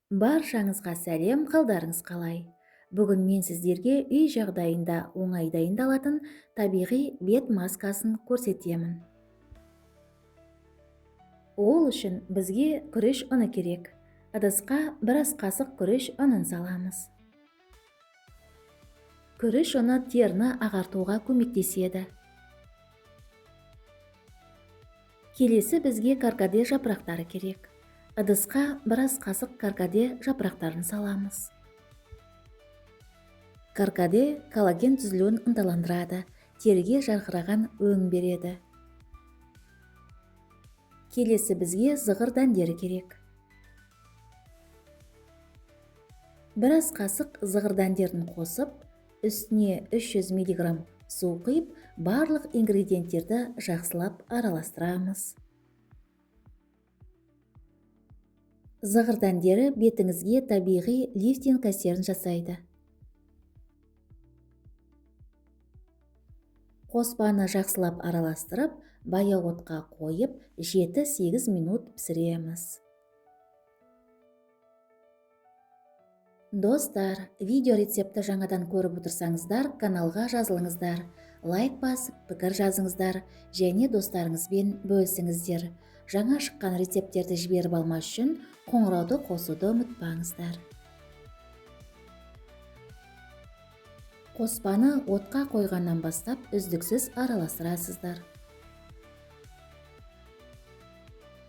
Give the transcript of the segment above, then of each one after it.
Баршаңызға сәлем, қалдарыңыз қалай? Бүгін мен сіздерге үй жағдайында оңай дайындалатын табиғи бет маскасын көрсетемін. Ол үшін бізге күріш ұны керек. Ыдысқа бір ас қасық күріш ұнын саламыз. Күріш ұны теріні ағартуға көмектеседі. Келесі бізге каркаде жапырақтары керек. Ыдысқа бір ас қасық каркаде жапырақтарын саламыз. Каркаде коллаген түзілуін ынталандырады, теріге жарқыраған өң береді. Келесі бізге зығыр дәндері керек. Бір ас қасық зығыр дәндерін қосып, үстіне 300 мг су құйып, барлық ингредиенттерді жақсылап араластырамыз. Зығыр дәндері бетіңізге табиғи лифтинг әсерін жасайды. Қоспаны жақсылап араластырып, баяу отқа қойып, 7-8 минут пісіреміз. Достар, видео рецепті жаңадан көріп отырсаңыздар, каналға жазылыңыздар, лайк басып, пікір жазыңыздар, және достарыңызбен бөлісіңіздер. Жаңа шыққан рецептерді жіберіп алмас үшін қоңырауды қосуды ұмытпаңыздар. Қоспаны отқа қойғаннан бастап үздіксіз араластырасыздар.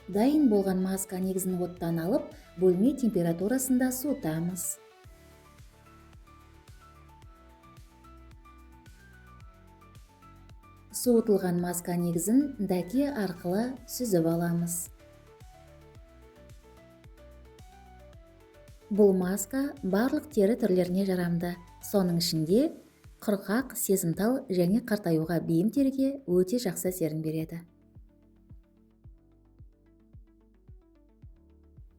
Дайын болған маска негізін оттан алып, бөлме температурасында суытамыз. Суытылған маска негізін дәке арқылы сүзіп аламыз. Бұл маска барлық тері түрлеріне жарамды. Соның ішінде құрғақ, сезімтал және қартаюға бейім теріге өте жақсы әсерін береді.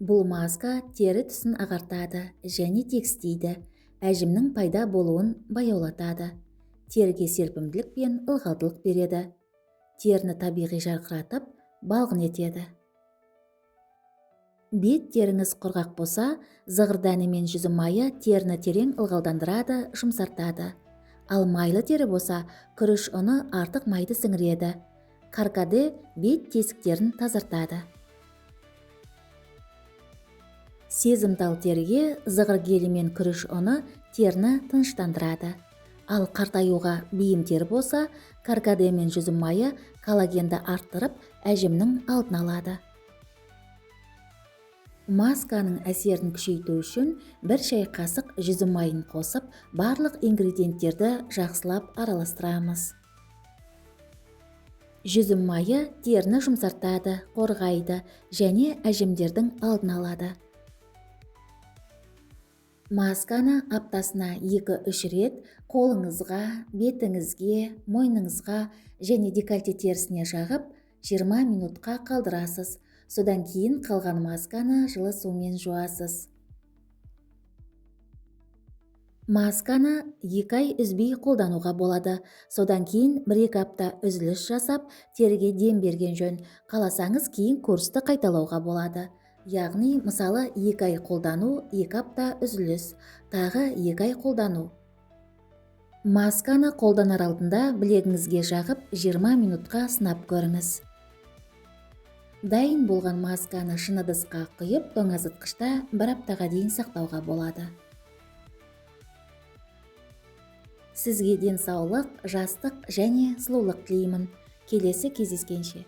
Бұл маска тері түсін ағартады және текстейді, әжімнің пайда болуын баяулатады, теріге серпімділік пен ылғалдылық береді, теріні табиғи жарқыратып, балғын етеді. Бет теріңіз құрғақ болса, зығыр дәні мен жүзім майы теріні терең ылғалдандырады, жұмсартады. Ал майлы тері болса, күріш ұны артық майды сіңіреді. Каркаде бет тесіктерін тазартады. Сезімтал теріге зығыр гелі мен күріш ұны теріні тыныштандырады. Ал қартаюға бейім тері болса, каркаде мен жүзім майы коллагенді арттырып, әжімнің алдын алады. Масканың әсерін күшейту үшін бір шай қасық жүзім майын қосып, барлық ингредиенттерді жақсылап араластырамыз. Жүзім майы теріні жұмсартады, қорғайды және әжімдердің алдын алады. Масканы аптасына 2-3 рет қолыңызға, бетіңізге, мойныңызға және декольте терісіне жағып, 20 минутқа қалдырасыз. Содан кейін қалған масканы жылы сумен жуасыз. Масканы 2 ай үзбей қолдануға болады. Содан кейін 1-2 апта үзіліс жасап, теріге дем берген жөн. Қаласаңыз кейін курсты қайталауға болады. Яғни, мысалы 2 ай қолдану, 2 апта үзіліс, тағы 2 ай қолдану. Масканы қолданар алдында білегіңізге жағып 20 минутқа сынап көріңіз. Дайын болған масканы шыны ыдысқа құйып, тоңазытқышта 1 аптаға дейін сақтауға болады. Сізге денсаулық, жастық және сұлулық тілеймін. Келесі кездескенше.